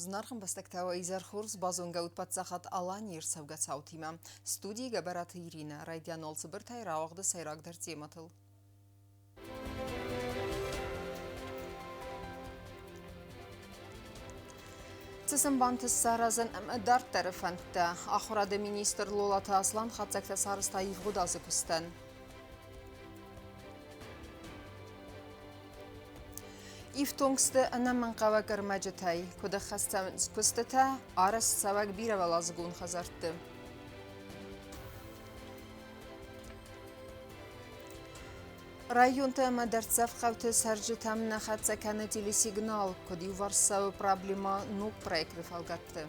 Знархан бастактава изархурс базонгаут патсахат алани ирсавгацаутима. Студии габарат Ирина. Райдиан олцыбыртай рауғды сайрагдар тематыл. Цесен бантыс саразын дарт тарифантта. Ахурады министр Лолата Аслан хатсакта сарыста евгудазы күстен. Ифтонгсты анаман қава кірмәжітай. Көді қастамын күстіта арас савак биравалазығын қазартты. Районта мадарцав қауты саржы тамына қатса кәні телесигнал. Көді варсауы проблема нук проекты фалгатты.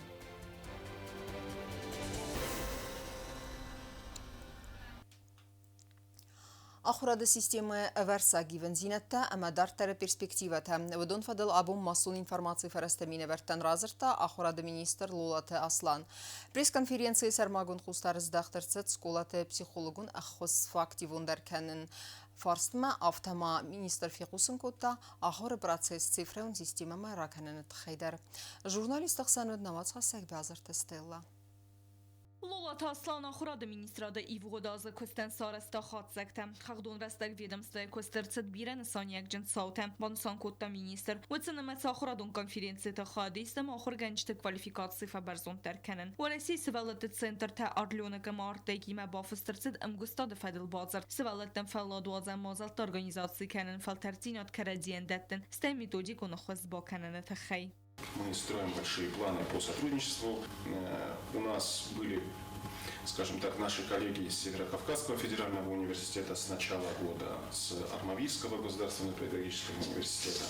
Ахурады системы варса гивен зинетта, ама дартары перспективата. Вдон фадыл абум масун информации фарастамина вертан разырта, ахурады министр Лолата Аслан. Пресс-конференции сармагун хустарыз дақтырцет сколаты психологун аххос фактивун дарканын фарстма автома министр фиқусын котта ахуры процесс цифрын система майраканын тхайдар. Журналист Ақсануд Намацға сәкбе азырты Стелла. Лолата Аслан ахурады министрада ивгодазы көстен сарыста хатсакта. Хагдун растак ведомстве көстірцет бирен санияк жын саута. Бансан котта министр. Өтсінімет ахурадун конференцията хадистым ахур генчті квалификации фабарзон теркенен. Валяси сывалыты центр та арлёнага мартагима бафыстырцет амгустады фадил базар. Сывалыттын фалладуазан мазалт организации кенен фалтартинат карадиен даттын. Стай методику нахваз ба кенен тахай. Мы строим большие планы по сотрудничеству. У нас были, скажем так, наши коллеги из Северо-Кавказского федерального университета с начала года, с Армавирского государственного педагогического университета.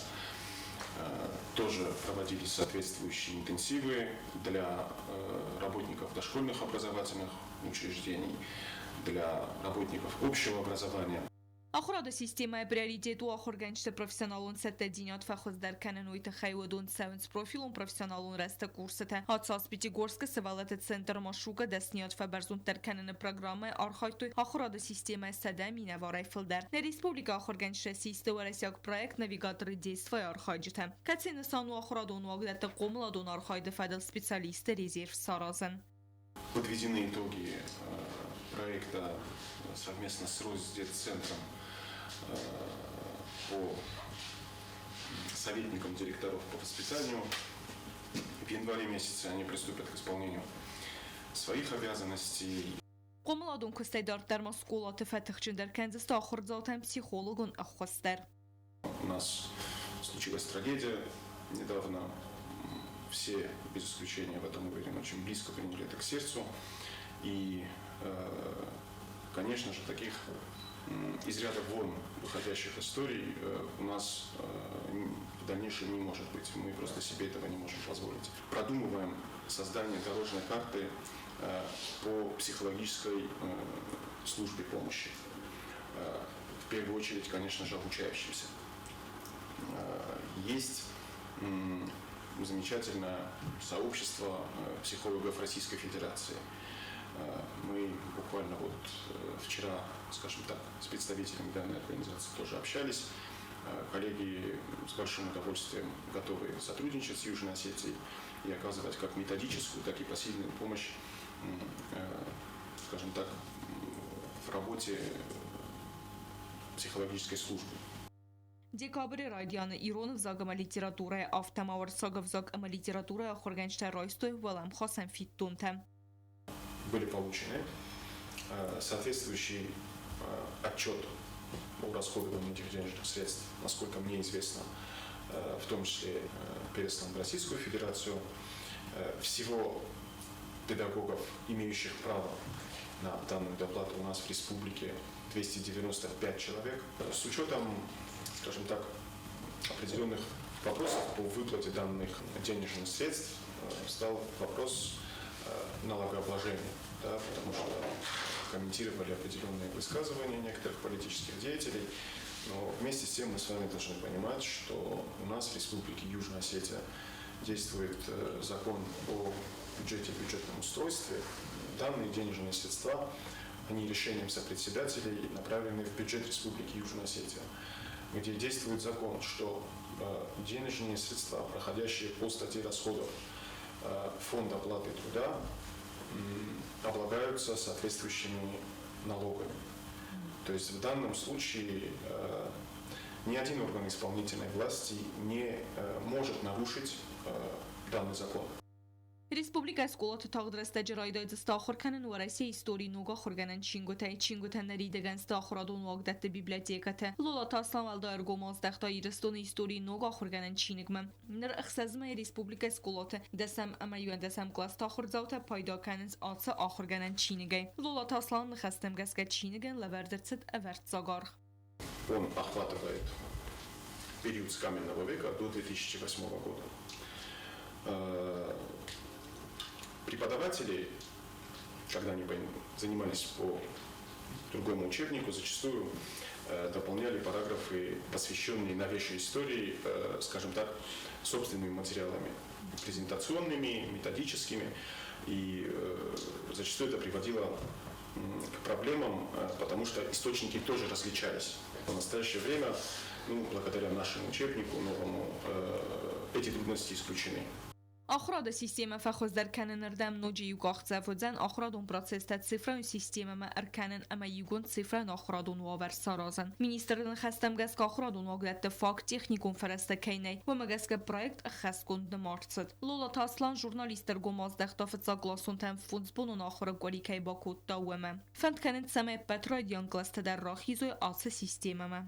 Тоже проводились соответствующие интенсивы для работников дошкольных образовательных учреждений, для работников общего образования. Ахурада система приоритету ахурганчты профессионалун сетте динят фахоз дарканен уйта хайвадун севенс профилун профессионалун раста курсата. Атсас Пятигорска севалаты центр машука дестнят фабарзун дарканен программы архайтуй ахурада система сада минаварай филдар. На республика ахурганчты систеварасяк проект навигаторы действия архайджита. Кацины сану ахурадун вагдата комладун архайды фадал специалисты резерв саразан. Подведены итоги проекта совместно с Росдетцентром по советникам директоров по воспитанию. В январе месяце они приступят к исполнению своих обязанностей. Комладун костайдар маскулаты фатихчиндер Канзаста ахурдзалтан психологун аххостер. У нас случилась трагедия недавно. Все, без исключения, в этом уверен, очень близко приняли это к сердцу. И, конечно же, таких из ряда вон выходящих историй у нас в дальнейшем не может быть. Мы просто себе этого не можем позволить. Продумываем создание дорожной карты по психологической службе помощи. В первую очередь, конечно же, обучающимся. Есть замечательное сообщество психологов Российской Федерации. Мы буквально вот вчера, скажем так, с представителями данной организации тоже общались. Коллеги с большим удовольствием готовы сотрудничать с Южной Осетией и оказывать как методическую, так и посильную помощь, скажем так, в работе психологической службы. Декабрь радианы Иронов загама литература, автомавр сагов загама литература, ахурганчта ройстой валам хасан фиттунта. Были получены соответствующий отчет о расходовании этих денежных средств, насколько мне известно, в том числе переслан в Российскую Федерацию. Всего педагогов, имеющих право на данную доплату, у нас в республике 295 человек. С учетом, скажем так, определенных вопросов по выплате данных денежных средств стал вопрос налогообложения, да, потому что комментировали определенные высказывания некоторых политических деятелей. Но вместе с тем мы с вами должны понимать, что у нас в Республике Южная Осетия действует закон о бюджете и бюджетном устройстве. Данные денежные средства, они решением сопредседателей направлены в бюджет Республики Южная Осетия, где действует закон, что денежные средства, проходящие по статье расходов фонда оплаты труда облагаются соответствующими налогами. То есть в данном случае ни один орган исполнительной власти не может нарушить данный закон. Республика Сколот тағдырысты жырайдайды стахырканын вараси истории нуга хурганан Чингутен наридеген стахырадун вагдатты библиотекаты. Лола таслам алда эргомаз дахта ирстон истории нуга хурганан Чинигмем. Нер ахсазмай Республика Сколот десам амайуан десам класс тахырзаута пайда канынс атса ахурганан Чинигай. Лола таслам нхастем гаска Чиниген лавердерцит эверт загарх. Он охватывает период с каменного века до 2008 года. Преподаватели, когда они занимались по другому учебнику, зачастую дополняли параграфы, посвященные новейшей истории, скажем так, собственными материалами, презентационными, методическими. И зачастую это приводило к проблемам, потому что источники тоже различались. В настоящее время, благодаря нашему учебнику новому, эти трудности исключены. آخراد سیستم فخوز در کنن اردم نوجی یوگاخ زفودزن آخرادون پروسس تد صفران سیستم ما ارکنن اما یوگون صفران آخرادون واور سارازن. مینیسترن خستم گس که آخرادون واقعیت فاک تکنیکون فرسته کینی و مگس که پروژه خست کند مارتسد. لولا تاسلان ژورنالیستر گماز دختافت زاگلاسون تام فونز بونون آخر گوری کی با کود داومه. فند کنن سمه پترادیان گلاست در راهیزوی آس سیستم ما.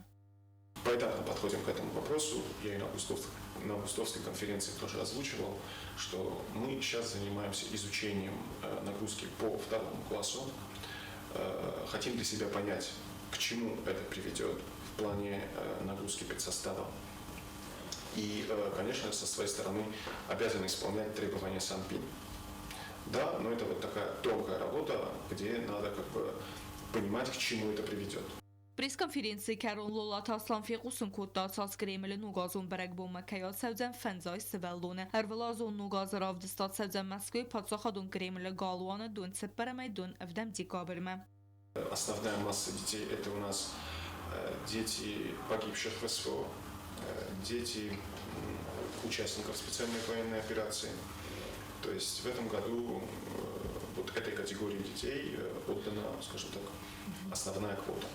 Поэтапно подходим к этому вопросу. Я и на августовской конференции тоже озвучивал, что мы сейчас занимаемся изучением нагрузки по второму классу. Хотим для себя понять, к чему это приведет в плане нагрузки педсостава. И, конечно, со своей стороны обязаны исполнять требования Санпин. Да, но это вот такая тонкая работа, где надо понимать, к чему это приведет. Пресс-конференции Карон Лола Таслан фигусун куда цас Кремль нугазун берег бомма каят саудзан фензай севеллоне. Эрвелазун нугаз равдстат саудзан Москвы подсохадун Кремль галуана дун сепарамай дун авдам декабрьме. Основная масса детей это у нас дети погибших в СВО, дети участников специальной военной операции. То есть в этом году вот этой категории детей отдана, скажем так, основная квота.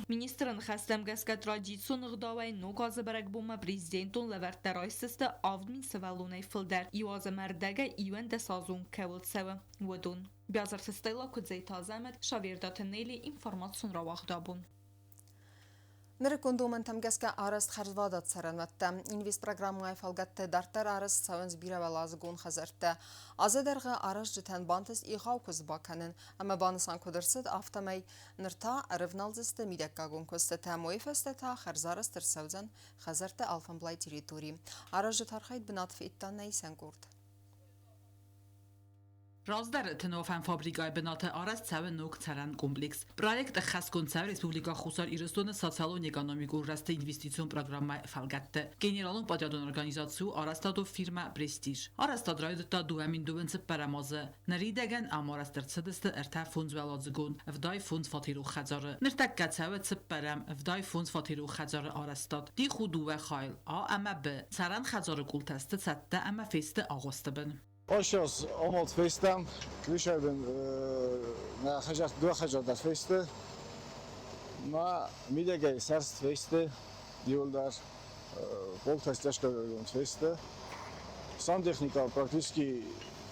Министрın xəstəmgəskə tradisiyon ğdavay nogazı bərək bomma prezidentun ləvərtdə raysıstı avdmin səvəlunay fıldər. İvazı mərdəgə iyvən də sazun kəvəld səvə vədun. Biazır səstəyla küdzəy tazəməd şavirdatı neyli informasyon ravaqdabun. Нерекондумен тамгеска арест харзвадат саранатта. Инвест программай фалгатте дартар арест савенс биравалазгун хазарта. Азадерга арест житен бантес игау кузбаканен. Ама бансан кудерсет автомай нырта ревналзесте мидеккагун кустета моифестета харзарест терсавзен хазарта алфанблай территории. Арест житархайд бинатф иттан нейсен гурд. Раздар تنوفن فابریکای بنات آرست سو نوک ترن کمپلکس. پروژه خاص سو رسپوبلیکا خوسار ایرستون سوسیال و اقونومیک رست اینوستیسیون پروگرام فعالیت. گنرالون پادیادون ارگانیزاسیون آرستادو فیرما پرستیژ. آرستادرای تا دوامین دوبنس پرامازه. نریدگن آمارستر صدست ارتاف فونز ولازگون. افدای فونز فاتیرو خزاره. نرتک کتساوت سپرم افدای فونز فاتیرو خزاره آرستاد. دی خودو و خایل. اما به سران خزاره کول تست سته اما فست آغوست بن. Oshos omot festam, krishayben na khajat do khajat das feste. Ma midegay sars feste, diyoldar poltastashka feste. Santexnika практически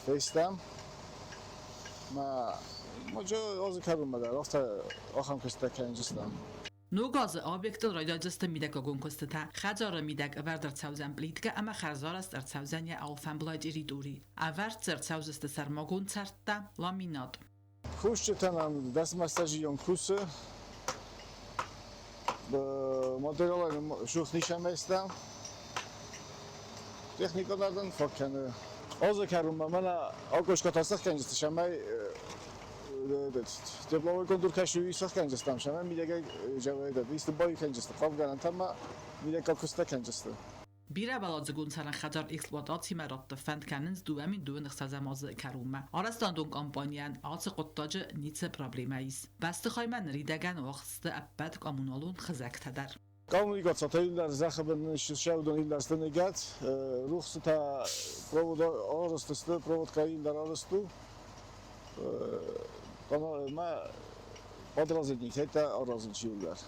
festam. Ma mojo ozkaruma da rafta akham kesta kanjistam. نوگاز آبیکت رایداجست میدک آگون کسته خجار میدک اول در سوزن بلیدگه اما خرزار است در سوزن یا آلفن بلاج ایریدوری اول در سوزست سرماگون سرده لامیناد خوش تنم دست مساجیون کوسه با مدرال شوخ نیشم استم تکنیکاlardan fakkanı az karım ben آگوش کاتاست کنجست شمای Тепловой контур кашу и сахканжестам шама мидега жавайда ист бой канжест фавган тама мидега коста канжест بیره بلازگون سرن خجار اکسپلواتاسی مرات فند کننز دوامین دو نخسازماز کرومه آرستان دون کامپانیان آت قطاج نیت پرابلمایز بست خواهی من ریدگن وقت ابد کامونالون خزک تدر Kommunikacja to inna Sache, wenn ich schaue, dann in das dann geht. Rufst du da Provod arastıstı, Provodka inda arastı. Ma podrazednik, heta arazıcılar.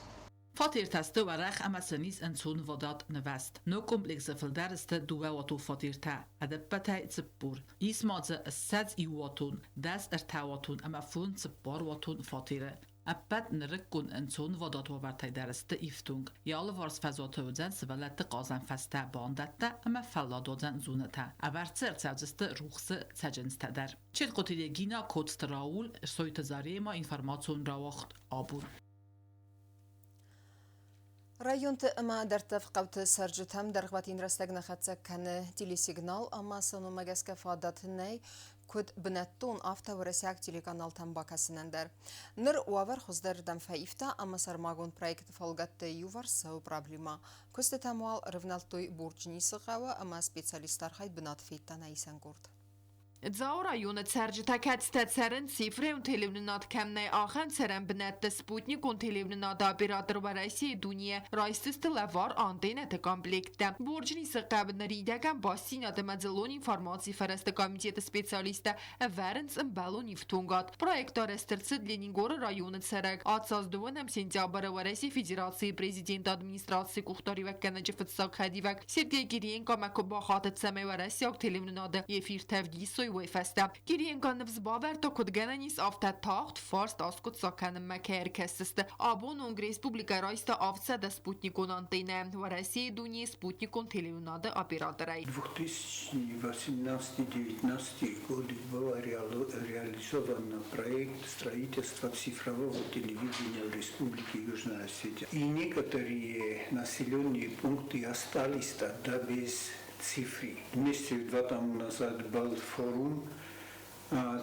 Fatир تسته و رخ اما سنیز انسون وداد نوست. نو کمپلکس فلدرسته دوه واتو فاتیر تا. ادب بتای زبور. ایس مازه السادس ای واتون. دست ارتواتون اما فون زبار واتون فاتیره. ابد نرکن انسون وداد و ورتای درسته ایفتونگ. یال وارس فزاته وزن سوالت قازن فسته باندته اما فلادادن زونته. اورتسر تزسته روخس سجنسته در. چل قطیری گینا کودست راول سویت زاری ما اینفرماسیون راوخت آبون. رایون اما در تفقوت سرجت هم در قوتین رستگ نخدسه کنه تیلی سیگنال اما سنو مگس که فادت نی کد بنتون آفتا و رسیق تیلی کانال تن باکسنن در نر واور خزدر دم فایفتا اما سرماغون پرایکت فالگت یوور سو پرابلیما کست تموال رفنالتوی بورجنی سقاوه اما سپیسیالیستار خید بنات فیتا نیسن گرد. Дзау районы царжитакат стацарен цифры унтелевненат кемней ахен царен бнетте спутник унтелевненат оператор в России дуния райстысты лавар антеннete комплектте. Боржни сыкабын ридаган бассина демадзелон информации фарасты комитета специалиста веренс имбалон ифтунгат. Проектор эстерцы для Нингора районы царек. Отсоздуванам сентября в России Федерации президент администрации Кухтаривак Канаджифет Сакхадивак Сергей Кириенко макубахатет саме в России актелевненат ефир тавгисой ویفسته گیریم کن وزباور تا کدگنه نیست آفته تاخت فارست آسکت ساکن مکر کسسته آبون اونگ ریسپوبلیکا رایسته آفته ده سپوتنیکون آنتینه و رسی دونی سپوتنیکون تلویزیوناده операторай. 2018-2019 годы был реализован проект строительства цифрового телевидения в Республике Южная Осетия. И некоторые населенные пункты остались тогда без цифры. Вместе 2 года назад был форум,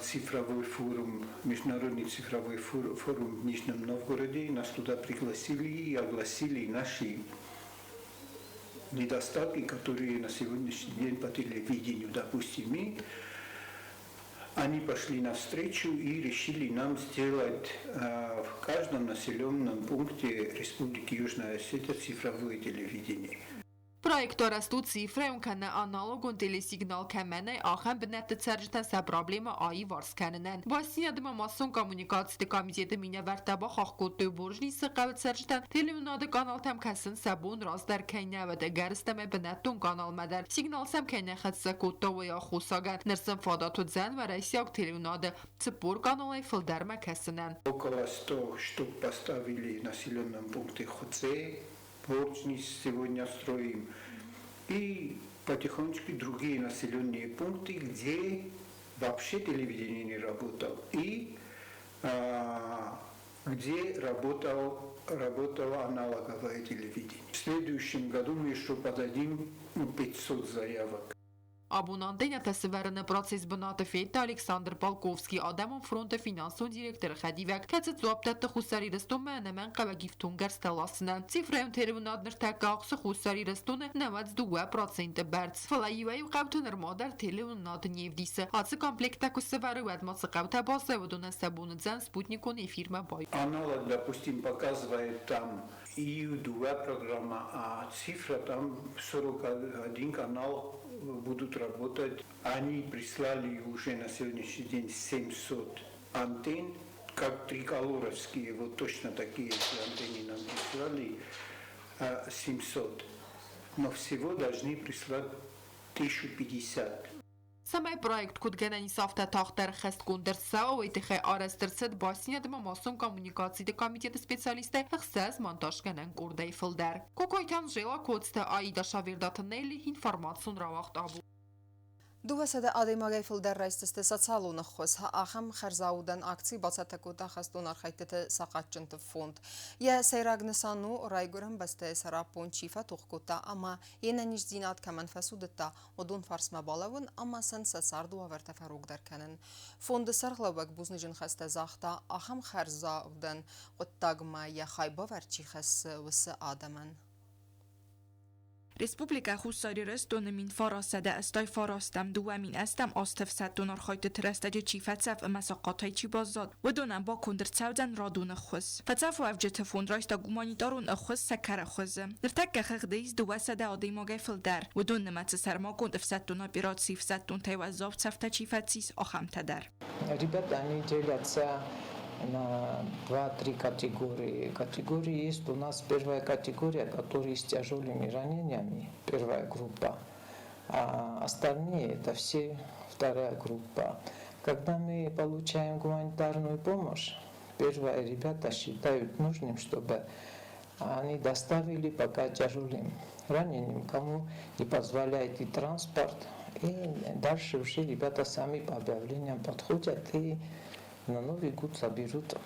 цифровой форум, международный цифровой форум в Нижнем Новгороде. Нас туда пригласили и огласили наши недостатки, которые на сегодняшний день по телевидению допустимы. Они пошли навстречу и решили нам сделать в каждом населенном пункте Республики Южная Осетия цифровое телевидение. Проектор растут цифры, он kann аналогон телесигнал кемене, ахен бнетте царжтан са проблема аи варс кененен. Басия дема масон коммуникации комитета меня вертаба хахкоту боржни сыкавет царжтан телевизионада канал там кесен сабун раз در кене و دگرستم بنتون канал مدر. سیگنال سم کене خدسه کوتا و یا خوساگن. نرسم فاداتو زن و رئیسیاک телевизионада цепор каналай филдерма кесенен. Около 100 штук поставили в населенном пункте Хоце. Боржни сегодня строим. И потихонечку другие населенные пункты, где вообще телевидение не работало. И где работало аналоговое телевидение. В следующем году мы еще подадим 500 заявок. Abonantenia tesverene proces benate fete Alexander Palkovski adamon fronte finanson direktör khadivak katet zobtat khusari reston menemen qabagiftungar stelasna cifrem terminadner takaqs khusari reston 92% berts falayiwe qabtuner model telefonat nevdise atsı komplekta kusevare vedmat qabta basevduna sabunzan sputnikon и фирма бой. Аналог, допустим, показывает там ИУ-2 программа, а цифра там 41 канал будут работать. Они прислали уже на сегодняшний день 700 антенн, как триколоровские, вот точно такие антенны нам прислали 700. Но всего должны прислать 1050. Самай проект кудгенани софта тахтар خست گندر سا و اتخای آرسترسد باسینه دم ماسون کمونیکاسی ده کمیته سپیسیالیسته اخساس مانتاش کنن گرده فلدر. کوکایتان جیلا کودسته آیدا شاویردات نیلی اینفرماسون را وقت آبو. دو سده آدمای فلدر رئیس سالون خوز ها آخم خرزاودن اکسی باسته کوتا خستون آرخیتت ساقطچنت فوند. یه سیراغ نسانو رایگرم بسته سرابون چیفه توخکوتا اما یه ننیش زینات کمن فسودتا و دون فرس مبالون اما سن سردو و ورتفروق در کنن. فوند سرغلوک بوزنجن خسته زاختا آخم خرزاودن قطاق ما یه خایبا ورچی خس وس آدمن. Respublika Husarires donemin farasede استای فاراستم دوامین استم آستف ست دونار خایت ترستج چی فتسف مساقاتای چی بازاد و دونم با کندر تسودن رادون خوز فتسف و افجت فوند رایستا گومانیدارون اخوز سکر خوز در تک خخدیز دو سده آدی ما گفل در و دون نمت سرما کند افست دونار بیراد سیف ست دون تیوزاب سفت چی فتسیس آخم تدر Ребята, они делятся на 2-3 категории. Категории есть у нас первая категория, которые с тяжелыми ранениями, первая группа, а остальные это все вторая группа. Когда мы получаем гуманитарную помощь, первые ребята считают нужным, чтобы они доставили пока тяжелым раненым, кому не позволяет и транспорт, и дальше уже ребята сами по объявлениям подходят и на Новый год заберут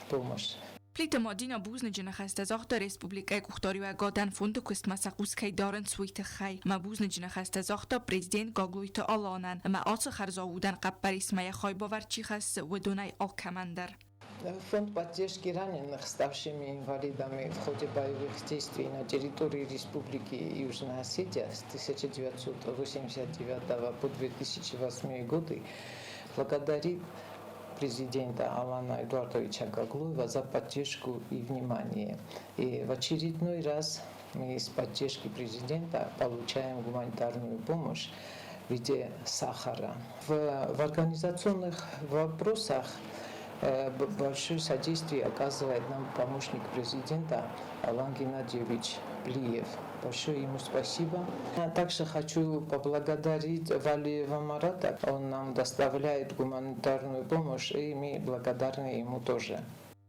помощь. پلیت مادینا بوز نجنه خسته زاخت ریسپوبلیکای کوختاری و گادن فوند کست مساقوس کی دارن سویت خی ما بوز نجنه خسته زاخت پرزیدنت گاگلویت آلانن ما آس خرزاودن قبر اسمای خای باور چی خست و دونای آلکمندر Фонд поддержки раненых, ставшими инвалидами в ходе боевых действий на территории Республики Южная Осетия с 1989 по 2008 годы, благодарит президента Алана Эдуардовича Гаглуева за поддержку и внимание. И в очередной раз мы с поддержки президента получаем гуманитарную помощь в виде сахара. В организационных вопросах большое содействие оказывает нам помощник президента Алан Геннадьевич Плиев. Большое ему спасибо. Я также хочу поблагодарить Валиева Марата. Он нам доставляет гуманитарную помощь, и мы благодарны ему тоже.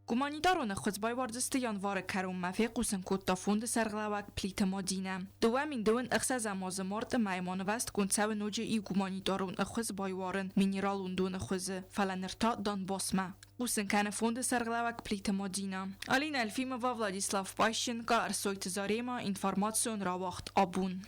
گومانیدارون خزبای واردست یانوار کرم مفیق قوسن کود تا فوند سرغلاوک پلیت مادینه دوامین دون اخصاز مازمارد مایمان وست کند سو نوجه ای گومانیدارون خزبای وارن مینیرالون دون خزه فلنرتا دان باسمه قوسن کنه فوند سرغلاوک پلیت مادینه آلین الفیم و ولادیسلاف پایشن که ارسویت زاریما انفارماتسیون را وقت آبون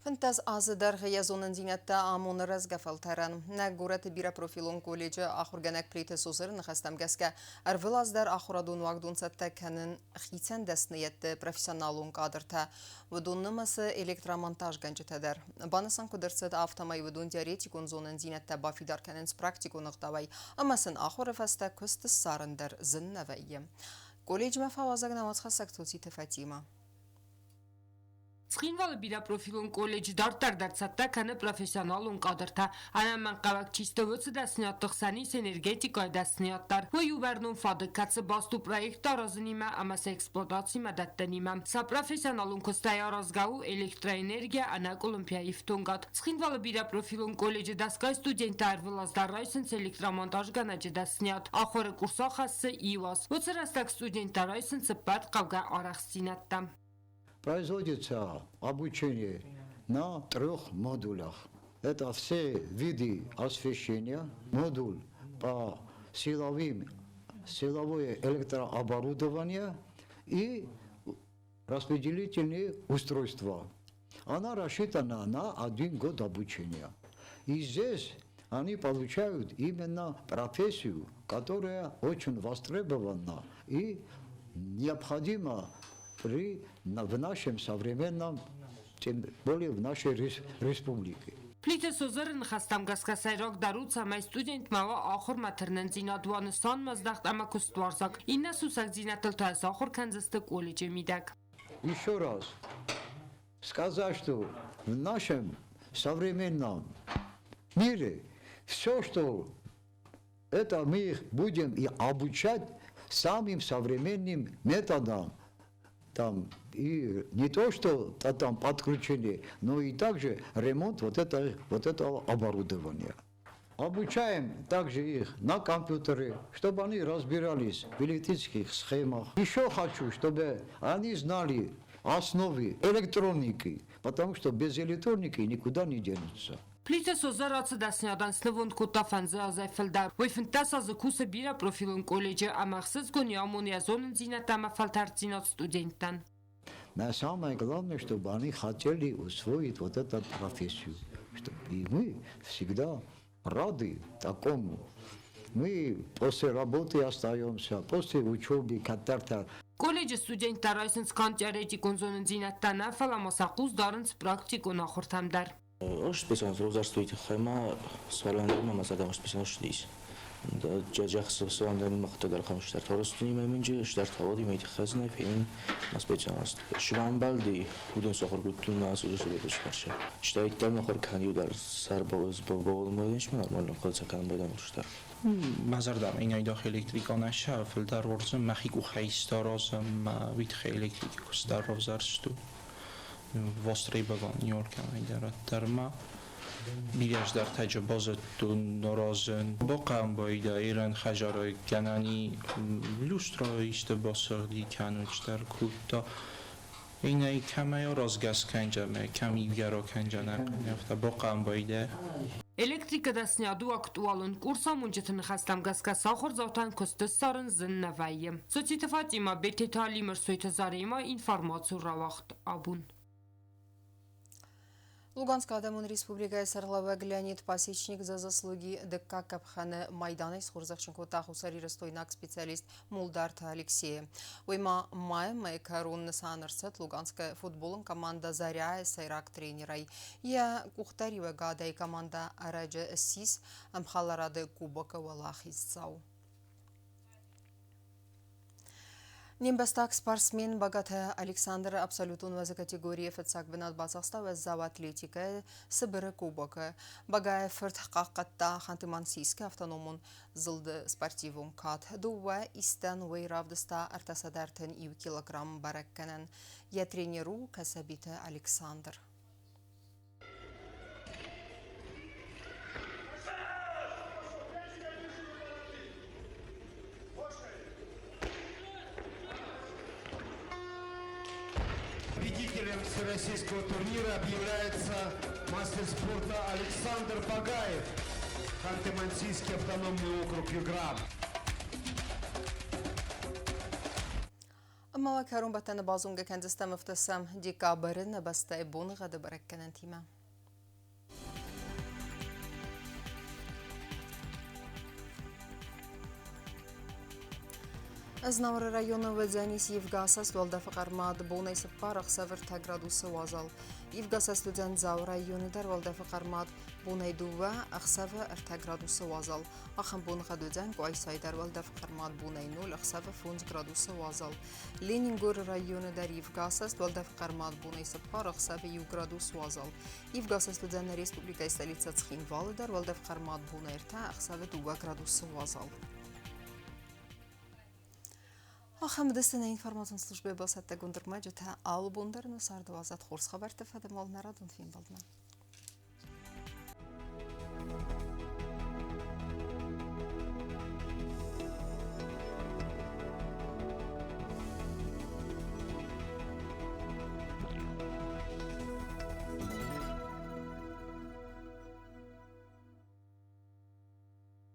فنتاز آزدر غیازون زینت آمون رزگفلترن نگورت بیرا پروفیلون کلیج آخرگنک پلیت سوزر نخستم گس که ارول از در آخرادون وقدون سته کنن خیتن دستنیت پروفیسیونالون قادرته و دون نمس الکترامونتاژ گنجته در بانسان کدرسد آفتمای و دون دیاریتیکون زونن زینت بافی دار کننس پراکتیکون اقداوی اما سن آخر فسته کست سارن در زن نویی کلیج مفاوازگ نماز خسک توتی تفتیما Sxinval bira profilun kolleji dartar dartsatda kanı profesyonalun qadırta. Anamman qavak çistövütsü dəsniyatlıq sənis energetikay dəsniyatlar. Ve yuvernun fabrikatsı bastu proyekta razınime amas eksploatasi mədətdənime. Sa profesyonalun kostaya razgavu elektroenergiya anak olimpiya iftungat. Sxinval bira profilun kolleji daskay studentlar vılazdarraysınc elektromontaj ganacı dəsniyat. Axırı kursa xassı ivas. Ve sırastak studentlarraysınc pat qavga araqsinattam. Производится обучение на 3 модулях. Это все виды освещения, модуль по силовое электрооборудование и распределительные устройства. Она рассчитана на 1 год обучения. И здесь они получают именно профессию, которая очень востребована и необходима в нашем современном, тем более в нашей республике. Պլիթը սոզերն խաստամ գասկասայրոք դարուց ամայ ստուդենտ մավա ախոր մաթրնեն զինադուանստան մազդախտ ամակուստվարզակ իննա սուսակ զինատլտայս ախոր կանզստը կոլիջը միդակ. Еще раз сказать, что в нашем современном мире все, что это мы будем и обучать самым современным методом. Там и не то, что там подключение, но и также ремонт вот этого оборудования. Обучаем также их на компьютере, чтобы они разбирались в электрических схемах. Еще хочу, чтобы они знали основы электроники, потому что без электроники никуда не денутся. Պլիթը սոզարացը դասնյադան սնվոնդ կոտաֆանձը ազայֆլդար, ոյֆնտաս ազըկուսը բիրա պրոֆիլուն կոլեջը ամախսыз գոնի ամոնիազոնն զինատամա фалтарцинот студентан. Но самое главное, чтобы они хотели усвоить вот эту профессию. И мы всегда рады такому. Мы после работы остаемся, после учебы, когда-то. Կոլեջը ստուդենտ դարայսնց կանտիարեջի կոնզոնն զինատտանա ֆալամոսակուզ դարնց պրակտիկոն ախորթամդար։ Osh specijalno rozarstujte hajma svalendrima masada specijalno shtis. Da jajax svalendrima maqtagar khamshtar torostuni meminje shtar tawadi meyti khazna fin specijalnost. Shvanbaldi udon sokhor gutun asujus beshkarsha. Shtayt tam nokhor kani udar sar bogolmoydensh normalno khotsakan boydam shtar. مزردم این ای داخل الکتریکانه شافل در ورزم مخیک و خیستارازم ویت خیلی الکتریکوس در روزارستو وستری بگان نیورکم ای در ما بیش در تجربه تو نرازن باقم باید ایران خجارای کنانی لوسترایست باسردی کنوچ در کوتا این ای کمی رازگس کنجمه کمی بیارا کنجانه کنفته باقم باید Էլեկտրիկը դասնյադու ակտուալուն կուրսամ ունջեթն խաստամ գասկասախոր զավթան կոստս սարն զննավայը։ Սոցիտվատ իմա բետետալի մրսույթը զարիմա ինվարմացու ռավախտ աբուն։ Луганская Адамун Республика Сарлавег Леонид Пасечник за заслуги ДК Капханы Майдана из Хурзахченко Тахусари Ростойнак специалист Мулдарта Алексея. Уйма Майм Карун Санарсет Луганская футболом команда Заря Сайрак тренерой. Я Кухтарива Гада и команда Араджа Сис Амхаларады Кубока Валахизцау. Нембастак спортсмен богатый Александр абсолютун вазы категории фетсак бинат базақста ваззау атлетика Сыбыры кубока. Багая фырт қаққатта Ханты-Мансийский автономун зылды спортивум кат. Дуа истен вейравдыста артасадартын 2 килограмм баракканын. Я тренеру касабиты Александр. Победителем всероссийского турнира объявляется мастер спорта Александр Багаев, Ханты-Мансийский автономный округ Югра. أما كارون بتن بازونج كان دستم افتسام دي كابرن بستايبون غدا بركنن تيما Знавр района Ведзянис Евгасас Валдафакармад Бонай Сапарах Север Таградуса Вазал. Евгасас студент Зау районы дар Валдафакармад Бонай Дува Ахсава Артаградуса Вазал. Ахам Бон Хадудзан Гуайсай дар Валдафакармад Бонай 0 Ахсава Фунз градуса Вазал. Ленингор районы дар Евгасас Валдафакармад Бонай Сапарах Сава Ю градус Вазал. Евгасас студент Республика столица Цхинвал дар Валдафакармад Бонай Рта Ахсава 2 градуса Вазал. Ахам дестена информационной службы был саттагундер маджета албундер но сардвазат хорс хабарты фадамал нарадун фин балдна.